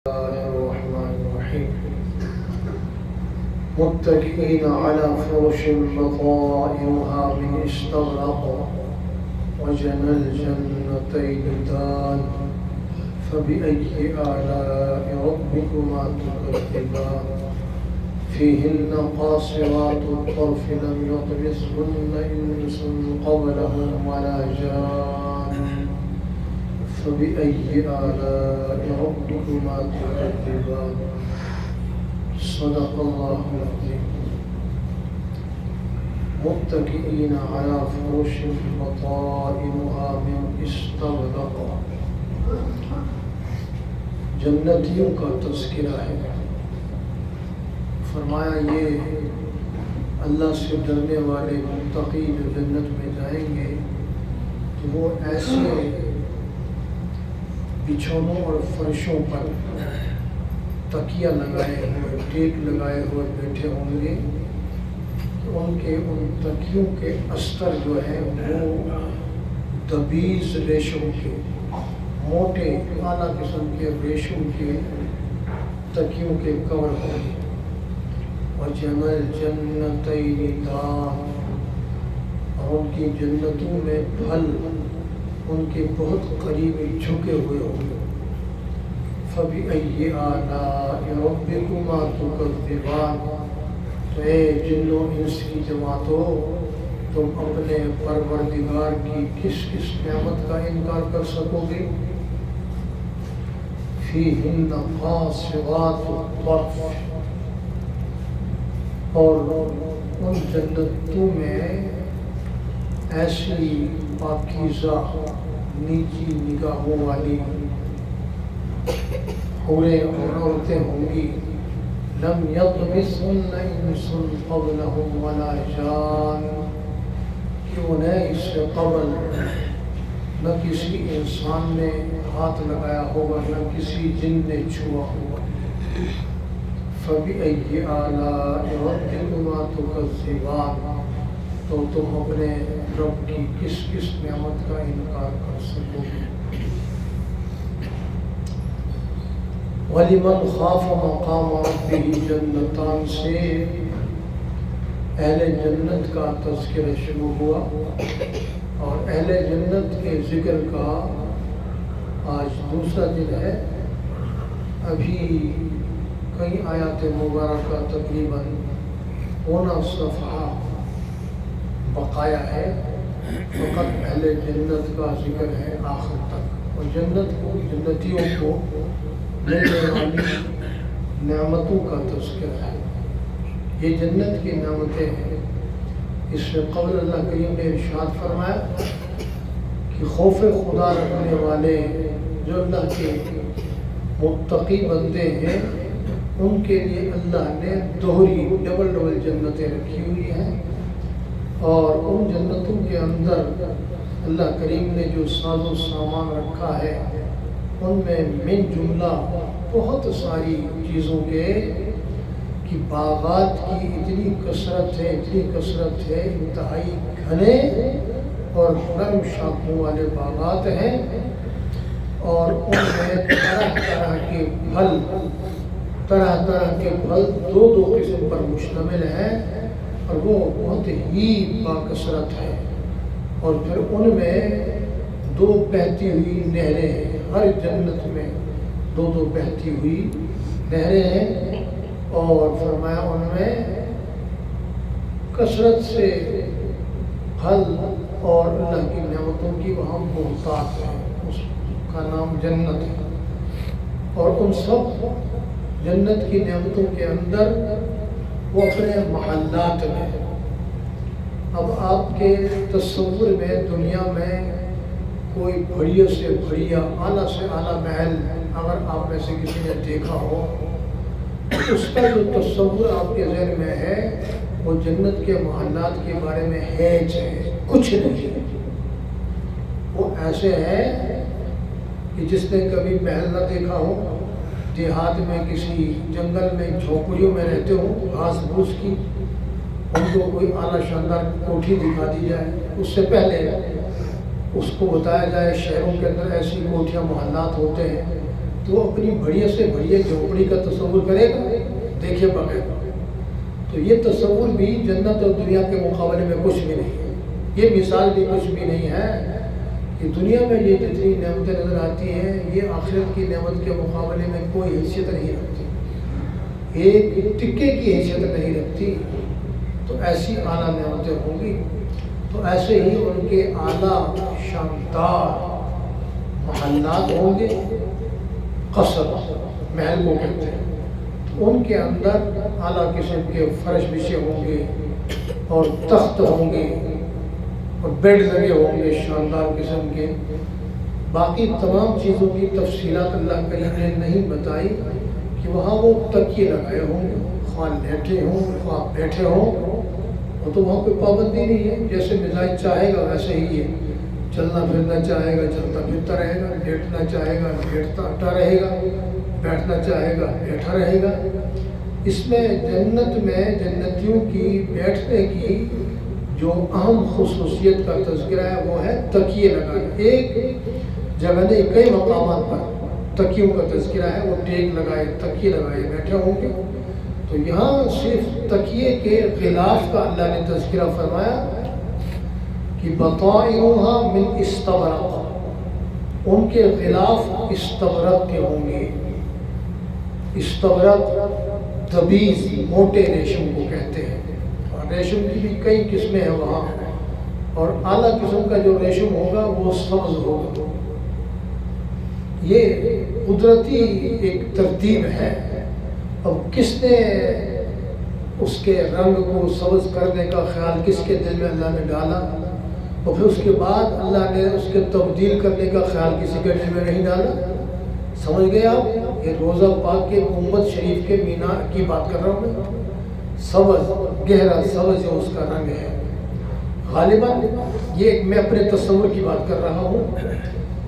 الرحمن الرحيم متكئين على فرش بطائنها من استبرق وجنى الجنتين دان فبأي آلاء ربكما تكذبان فيهن قاصرات الطرف لم يطمثهن إنس قبلهم ولا جان فبأي آلاء ربكما تكذبان صدق الله العظيم متكئين على فرش بطائنها من استبرق جنتیوں کا تذکرہ ہے۔ فرمایا یہ اللہ سے ڈرنے والے متقی جو جنت میں جائیں گے تو وہ ایسے بچھونوں اور فرشوں پر تکیہ لگائے ہوئے ٹیک لگائے ہوئے بیٹھے ہوں گے کہ ان تکیوں کے استر جو ہیں وہ دبیز ریشم کے موٹے اعلیٰ قسم کے ریشم کے تکیوں کے کور ہوں گے۔ وَجَنَى الْجَنَّتَيْنِ دَانٍ اور ان کی جنتوں میں پھل ان کے بہت قریب جھکے ہوئے ہوں گے۔ فَبِأَيِّ آلَاءِ رَبِّكُمَا تُكَذِّبَانِ تو اے جنوں انس کی جماعتوں تم اپنے پروردگار کی کس کس نعمت کا انکار کر سکو گے؟ فِيهِنَّ قَاصِرَاتُ الطَّرْفِ اور ان جنتوں میں ایسی پاکیزہ نیچی نگاہوں والی حوریں اور عورتیں ہوں گی لم یطمثہن انس قبلہم ولا جان کہ انہیں اس سے قبل نہ کسی انسان نے ہاتھ لگایا ہوگا نہ کسی جن نے چھوا ہوگا۔ فَبِأَيِّ آلَاءِ رَبِّكُمَا تُكَذِّبَانِ تو تم اپنے رب کی کس کس نعمت کا انکار کر سکو گے؟ وَلِمَنْ خَافَ مَقَامَ رَبِّهِ جَنَّتَانِ سے اہل جنت کا تذکرہ شروع ہوا اور اہل جنت کے ذکر کا آج دوسرا دن ہے۔ ابھی کئی آیات مبارکہ تقریباً 15 صفحہ بقایا ہے، فقط اہل جنت کا ذکر ہے آخر تک، اور جنت کو جنتیوں کو ملنے والی نعمتوں کا تذکرہ ہے۔ یہ جنت کی نعمتیں ہیں۔ اس سے قبل اللہ کریم نے ارشاد فرمایا کہ خوف خدا رکھنے والے جو اللہ کے متقی بندے ہیں ان کے لیے اللہ نے دوہری ڈبل جنتیں رکھی ہوئی ہیں، اور ان جنتوں کے اندر اللہ کریم نے جو ساز و سامان رکھا ہے ان میں من جملہ بہت ساری چیزوں کے کہ باغات کی اتنی کثرت ہے انتہائی گھنے اور نرم شاخوں والے باغات ہیں، اور ان میں طرح طرح کے پھل دو قسم پر مشتمل ہیں، اور وہ بہت ہی باکثرت ہے۔ اور پھر ان میں 2 بہتی ہوئی نہریں ہیں، ہر جنت میں 2 بہتی ہوئی نہریں ہیں، اور فرمایا ان میں کثرت سے پھل اور اللہ کی نعمتوں کی وہاں محتاط ہے، اس کا نام جنت ہے۔ اور ان سب جنت کی نعمتوں کے اندر وہ اپنے محلات میں، اب آپ کے تصور میں دنیا میں کوئی بڑھیا سے بڑھیا اعلیٰ سے اعلیٰ محل اگر آپ میں سے کسی نے دیکھا ہو، اس کا جو تصور آپ کے ذہن میں ہے وہ جنت کے محلات کے بارے میں ہے کچھ نہیں۔ وہ ایسے ہیں کہ جس نے کبھی محل نہ دیکھا ہو، دیہات میں کسی جنگل میں جھونپڑیوں میں رہتے ہوں گھاس پھوس کی، ان کو کوئی اعلیٰ شاندار کوٹھی دکھا دی جائے، اس سے پہلے اس کو بتایا جائے شہروں کے اندر ایسی کوٹھیاں محلات ہوتے ہیں تو اپنی بڑھیا سے بڑھیا جھونپڑی کا تصور کرے گا دیکھے بغیر. تو یہ تصور بھی جنت اور دنیا کے مقابلے میں کچھ بھی نہیں ہے. یہ مثال بھی کچھ بھی نہیں ہے کہ دنیا میں یہ جتنی نعمتیں نظر آتی ہیں یہ آخرت کی نعمت کے مقابلے میں کوئی حیثیت نہیں رکھتی, ایک ٹکے کی حیثیت نہیں رکھتی. تو ایسی اعلیٰ نعمتیں ہوں گی. تو ایسے ہی ان کے اعلیٰ شاندار محلات ہوں گے. قصر محل کو کہتے ہیں. ان کے اندر اعلیٰ قسم کے فرش بچھے ہوں گے اور تخت ہوں گے اور بیڈ لگے ہوں گے شاندار قسم کے. باقی تمام چیزوں کی تفصیلات اللہ کریم نے نہیں بتائی کہ وہاں وہ تکیے لگائے ہوں گے, خواہ لیٹے ہوں خواہ بیٹھے ہوں. اور تو وہاں کوئی پابندی نہیں ہے, جیسے مزاج چاہے گا ویسے ہی ہے. چلنا پھرنا چاہے گا چلتا پھرتا رہے گا, لیٹنا چاہے گا لیٹتا رہے گا, بیٹھنا چاہے گا بیٹھا رہے گا. اس میں جنت میں جنتیوں کی بیٹھنے کی جو اہم خصوصیت کا تذکرہ ہے وہ ہے تکیے لگانا. ایک جگہ نہیں کئی مقامات پر تکیوں کا تذکرہ ہے, وہ ٹیک لگائے تکیے لگائے بیٹھے ہوں گے. تو یہاں صرف تکیے کے غلاف کا اللہ نے تذکرہ فرمایا کہ بطائنها من استبرق, ان کے غلاف استبرق کے ہوں گے. استبرق دبیز موٹے ریشم کو کہتے ہیں, اور ریشم کی بھی کئی قسمیں ہیں وہاں. اور اعلیٰ قسم کا جو ریشم ہوگا وہ سبز ہوگا. یہ قدرتی ایک ترتیب ہے. اب کس نے اس کے رنگ کو سبز کرنے کا خیال کس کے دل میں اللہ نے ڈالا, اور پھر اس کے بعد اللہ نے اس کے تبدیل کرنے کا خیال کسی کے دل میں نہیں ڈالا. سمجھ گئے آپ؟ یہ روزہ پاک کے گنبد شریف کے مینار کی بات کر رہا ہوں میں. سبز گہرا سبز جو اس کا رنگ ہے. غالباً یہ میں اپنے تصور کی بات کر رہا ہوں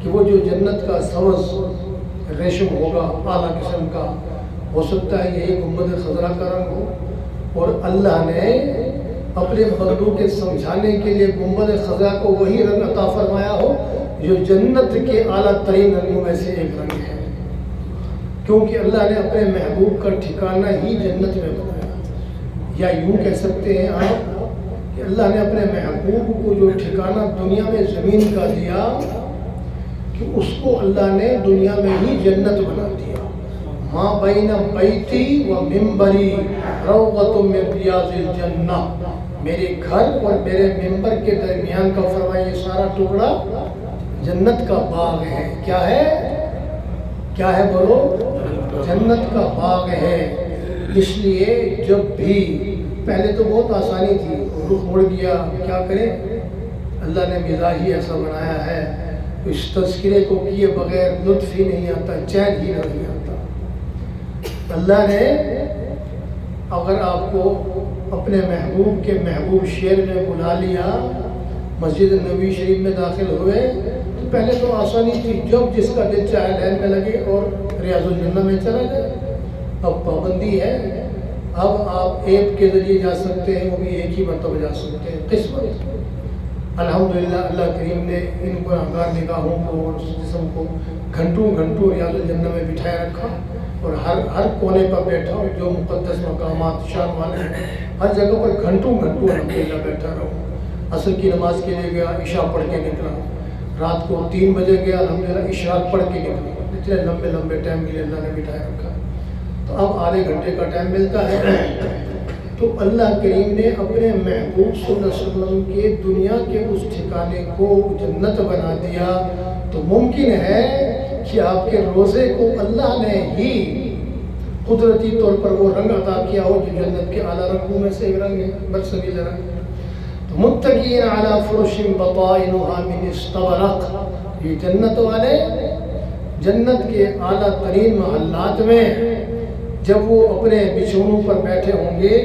کہ وہ جو جنت کا سبز ریشم ہوگا اعلیٰ قسم کا, ہو سکتا ہے یہی گنبد خضرا کا رنگ ہو. اور اللہ نے اپنے بندوں کے سمجھانے کے لیے گنبد خضرا کو وہی رنگ عطا فرمایا ہو جو جنت کے اعلیٰ ترین رنگوں میں سے ایک رنگ ہے, کیونکہ اللہ نے اپنے محبوب کا ٹھکانہ ہی جنت میں بنایا. یا یوں کہہ سکتے ہیں آپ کہ اللہ نے اپنے محبوب کو جو ٹھکانہ دنیا میں زمین کا دیا کہ اس کو اللہ نے دنیا میں ہی جنت بنا دیا. ماں بین بیتی و ممبری روضۃ من ریاض الجنہ, میرے گھر اور میرے ممبر کے درمیان کا فرمایا یہ سارا ٹکڑا جنت کا باغ ہے. کیا ہے؟ کیا ہے بولو؟ جنت کا باغ ہے. اس لیے جب بھی پہلے تو بہت آسانی تھی, رخ مڑ گیا کیا کریں, اللہ نے مزاج ہی ایسا بنایا ہے اس تذکرے کو کیے بغیر لطف ہی نہیں آتا, چین ہی نہیں آتا. اللہ نے اگر آپ کو اپنے محبوب کے محبوب شہر میں بلا لیا, مسجد نبوی شریف میں داخل ہوئے, تو پہلے تو آسانی تھی, جب جس کا دل چاہے لائن میں لگے اور ریاض الجنہ میں چلا جائے. اب پابندی ہے, اب آپ ایپ کے ذریعے جا سکتے ہیں, وہ بھی ایک ہی مرتبہ جا سکتے ہیں. قسمت الحمدللہ اللہ کریم نے ان گنہگار نگاہوں کو اور جسم کو گھنٹوں گھنٹوں ریاض الجنہ میں بٹھائے رکھا, اور ہر کونے پر بیٹھا, اور جو مقدس مقامات شان والے ہیں ہر جگہ پر گھنٹوں گھنٹوں الحمدللہ بیٹھا رہا. عصر کی نماز کے لیے گیا, عشاء پڑھ کے نکلا, رات کو 3 بجے گیا, الحمدللہ اشراق پڑھ کے نکلا. اتنے لمبے لمبے ٹائم کے لیے اللہ نے بٹھائے رکھا. تو اب آدھے گھنٹے کا ٹائم ملتا ہے. تو اللہ کریم نے اپنے محبوب صلی اللہ علیہ وسلم کے دنیا کے اس ٹھکانے کو جنت بنا دیا. تو ممکن ہے کہ آپ کے روزے کو اللہ نے ہی قدرتی طور پر وہ رنگ عطا کیا ہو جو جنت کے اعلیٰ رنگوں میں سے ایک رنگ ہے, برسبیل رنگ. تو متکئین علی فرش بطائنها من استبرق, یہ جنت والے جنت کے اعلیٰ ترین محلات میں جب وہ اپنے بچھونوں پر بیٹھے ہوں گے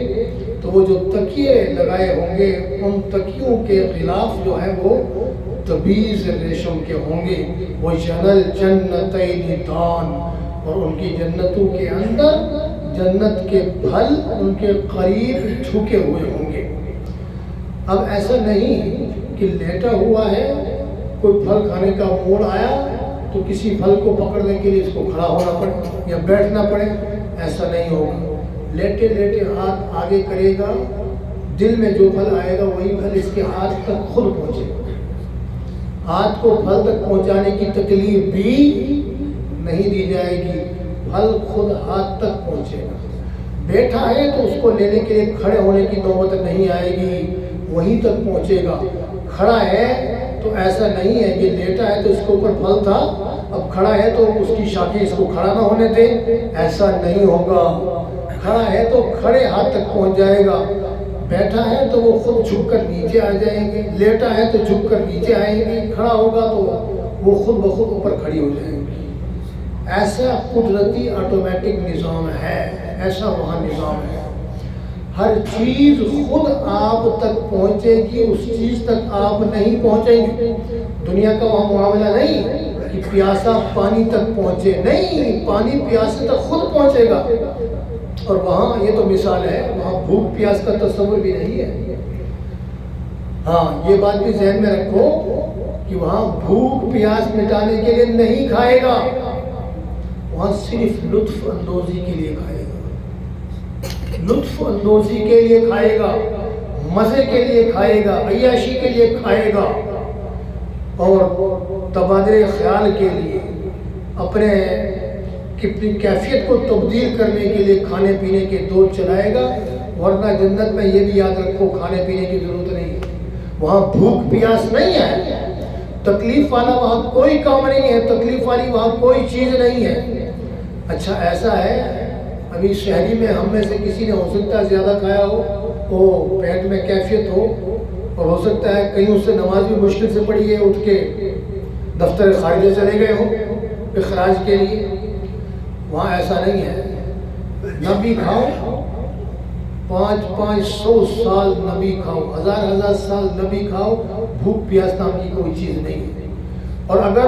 تو وہ جو تکیے لگائے ہوں گے ان تکیوں کے غلاف جو ہیں وہ تبیز ریشم کے ہوں گے. وَجَنَ الْجَنَّتَيْنِ دَانٍ, اور ان کی جنتوں کے اندر جنت کے پھل ان کے قریب جھکے ہوئے ہوں گے. اب ایسا نہیں کہ لیٹا ہوا ہے, کوئی پھل کھانے کا موڑ آیا تو کسی پھل کو پکڑنے کے لیے اس کو کھڑا ہونا پڑے یا بیٹھنا پڑے، ایسا نہیں ہوگا۔ لیٹے لیٹے ہاتھ آگے کرے گا، دل میں جو پھل آئے گا وہی پھل اس کے ہاتھ تک خود پہنچے گا۔ ہاتھ کو پھل تک پہنچانے کی تکلیف بھی نہیں دی جائے گی، پھل خود ہاتھ تک پہنچے گا۔ بیٹھا ہے تو اس کو لینے کے لیے کھڑے ہونے کی نوبت نہیں آئے گی، وہیں تک پہنچے گا۔ کھڑا ہے تو ایسا نہیں ہے کہ لیٹا ہے تو اس کے اوپر پھل تھا، اب کھڑا ہے تو اس کی شاخیں اس کو کھڑا نہ ہونے دے، ایسا نہیں ہوگا۔ کھڑا ہے تو کھڑے ہاتھ تک پہنچ جائے گا، بیٹھا ہے تو وہ خود جھک کر نیچے آ جائیں گے، لیٹا ہے تو جھک کر نیچے آئیں گے، کھڑا ہوگا تو وہ خود بخود اوپر کھڑی ہو جائیں گی۔ ایسا قدرتی آٹومیٹک نظام ہے، ایسا وہاں نظام ہے۔ ہر چیز خود آپ تک پہنچے گی، اس چیز تک آپ نہیں پہنچیں گے۔ دنیا کا وہاں معاملہ نہیں کہ پیاسا پانی تک پہنچے، نہیں، پانی پیاسے تک خود پہنچے گا۔ اور وہاں یہ تو مثال ہے، وہاں بھوک پیاس کا تصور بھی نہیں ہے۔ ہاں یہ بات بھی ذہن میں رکھو کہ وہاں بھوک پیاس مٹانے کے لیے نہیں کھائے گا، وہاں صرف لطف اندوزی کے لیے کھائے گا، لطف اندوزی کے لیے کھائے گا، مزے کے لیے کھائے گا، عیاشی کے لیے کھائے گا، اور تبادلے خیال کے لیے، اپنے کیفیت کو تبدیل کرنے کے لیے کھانے پینے کے دور چلائے گا۔ ورنہ جنت میں یہ بھی یاد رکھو کھانے پینے کی ضرورت نہیں ہے، وہاں بھوک پیاس نہیں ہے، تکلیف والا وہاں کوئی کام نہیں ہے، تکلیف والی وہاں کوئی چیز نہیں ہے۔ اچھا ایسا ہے، ابھی شہری میں ہم میں سے کسی نے ہو سکتا ہے زیادہ کھایا ہو، وہ پیٹ میں کیفیت ہو، اور ہو سکتا ہے کہیں اس سے نماز بھی مشکل سے پڑھی ہے، اٹھ کے دفتر خارجہ چلے گئے ہو اخراج کے لیے۔ وہاں ایسا نہیں ہے، نبی کھاؤ، 500 سال نبی کھاؤ، 1000 سال نبی کھاؤ، بھوک پیاس نام کی کوئی چیز نہیں ہے۔ اور اگر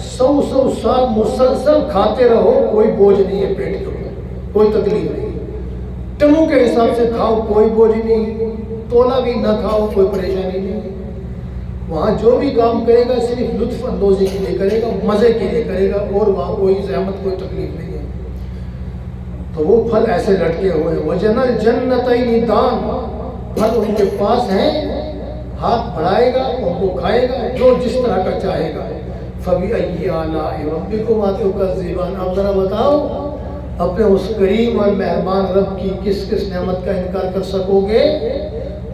100 سال مسلسل کھاتے رہو کوئی بوجھ نہیں ہے پیٹ کے اوپر، کوئی تکلیف نہیں، ٹنوں کے حساب سے کھاؤ کوئی بوجھ نہیں، تولا بھی نہ کھاؤ کوئی پریشانی نہیں۔ وہاں جو بھی کام کرے گا صرف لطف اندوزی کے لیے کرے گا، مزے کے لیے کرے گا، اور وہاں کوئی زحمت کوئی تکلیف نہیں ہے۔ تو وہ پھل ایسے لٹکے ہوئے ہیں، وَجَنَ الْجَنَّتَيْنِ دَانٍ، پھل ان کے پاس ہیں، ہاتھ بڑھائے گا ان کو کھائے گا جو جس طرح کا چاہے گا۔ فَبِأَيِّ آلَاءِ رَبِّكُمَا تُكَذِّبَانِ، اب ذرا بتاؤ اپنے اس کریم اور مہربان رب کی کس کس نعمت کا انکار کر سکو گے؟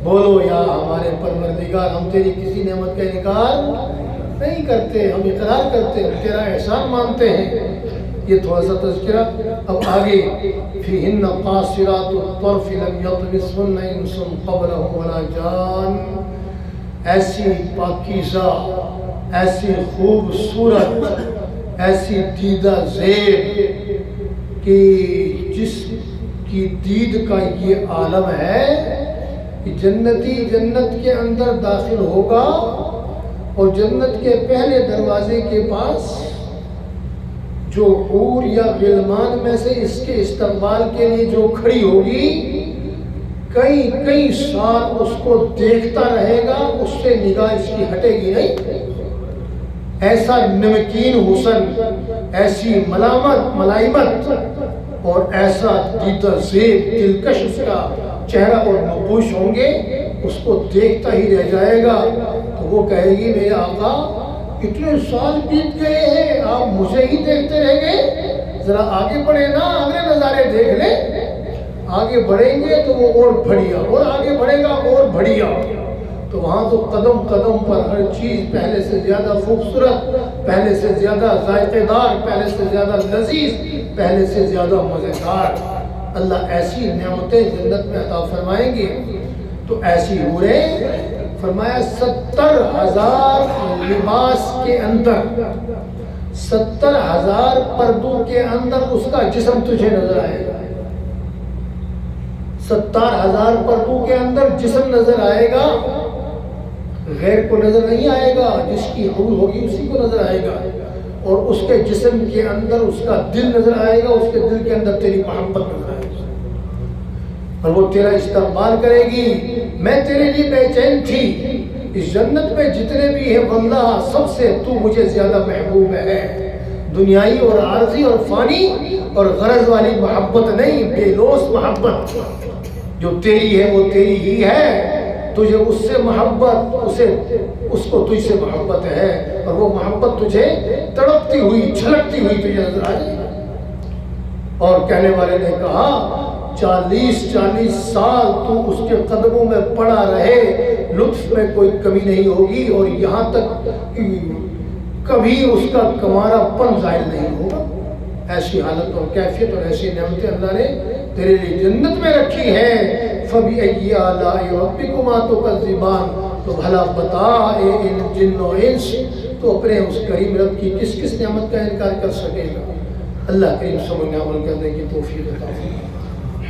بولو یا ہمارے پروردگار ہم تیری کسی نعمت کا انکار نہیں کرتے، ہم اقرار کرتے، ہم تیرا احسان مانتے ہیں۔ یہ تھوڑا سا تذکرہ۔ اب آگے فِيهِنَّ قَاصِرَاتُ الطَّرْفِ لَمْ يَطْمِثْهُنَّ إِنسٌ قَبْلَهُمْ وَلَا جَانٌ، ایسی پاکیزہ، ایسی خوبصورت، ایسی دیدہ زیب کہ جس کی دید کا یہ عالم ہے کہ جنتی جنت کے اندر داخل ہوگا اور جنت کے پہلے دروازے کے پاس جو حور یا غلمان میں سے اس کے استقبال کے لیے جو کھڑی ہوگی، کئی سال اس کو دیکھتا رہے گا، اس سے نگاہ اس کی ہٹے گی نہیں۔ ایسا نمکین حسن، ایسی ملائمت اور ایسا دیدہ زیب دلکش اس کا چہرہ اور نبوش ہوں گے، اس کو دیکھتا ہی رہ جائے گا۔ تو وہ کہے گی میرے آقا اتنے سال بیت گئے ہیں آپ مجھے ہی دیکھتے رہ گئے، ذرا آگے بڑھے نا، اگلے نظارے دیکھ لیں۔ آگے بڑھیں گے تو وہ اور بڑھیا، اور آگے بڑھے گا اور بڑھیا۔ تو وہاں تو قدم قدم پر ہر چیز پہلے سے زیادہ خوبصورت، پہلے سے زیادہ ذائقے دار، پہلے سے زیادہ لذیذ، پہلے سے زیادہ مزیدار۔ اللہ ایسی نعمتیں جنت میں عطا فرمائیں گے۔ تو ایسی حوریں فرمایا 70,000 لباس کے اندر، 70,000 پردوں کے اندر اس کا جسم تجھے نظر آئے گا۔ 70,000 پردوں کے اندر جسم نظر آئے گا، غیر کو نظر نہیں آئے گا، جس کی حور ہوگی اسی کو نظر آئے گا۔ اور اس کے جسم کے اندر اس کا دل نظر آئے گا، اس کے دل کے اندر تیری محبت نظر آئے گا، اور وہ تیرا استقبال کرے گی۔ میں تیرے لیے بے چین تھی، اس جنت میں جتنے بھی ہیں واللہ سب سے تو مجھے زیادہ محبوب ہے. دنیائی اور عارضی اور فانی اور غرض والی محبت نہیں، بے لوث محبت جو تیری ہے وہ تیری ہی ہے. تجھے اس سے محبت، اس کو تجھ سے محبت ہے، اور وہ محبت تجھے تڑپتی ہوئی چھلکتی ہوئی تجھے نظر آ جائے. اور کہنے والے نے کہا 40 سال تو اس کے قدموں میں پڑا رہے، لطف میں کوئی کمی نہیں ہوگی، اور یہاں تک کبھی اس کا کمارا پن ظاہر نہیں ہوگا. ایسی حالت اور کیفیت اور ایسی نعمتیں اللہ نے تیرے لیے جنت میں رکھی ہیں. فَبِأَيِّ آلَاءِ رَبِّكُمَا تُكَذِّبَانِ، تو بھلا بتا اے جن و انس، تو اپنے اس کریم رب کی کس کس نعمت کا انکار کر سکے گا. اللہ کریم سمجھنے عمل کرنے کی توفیق عطا فرمائے.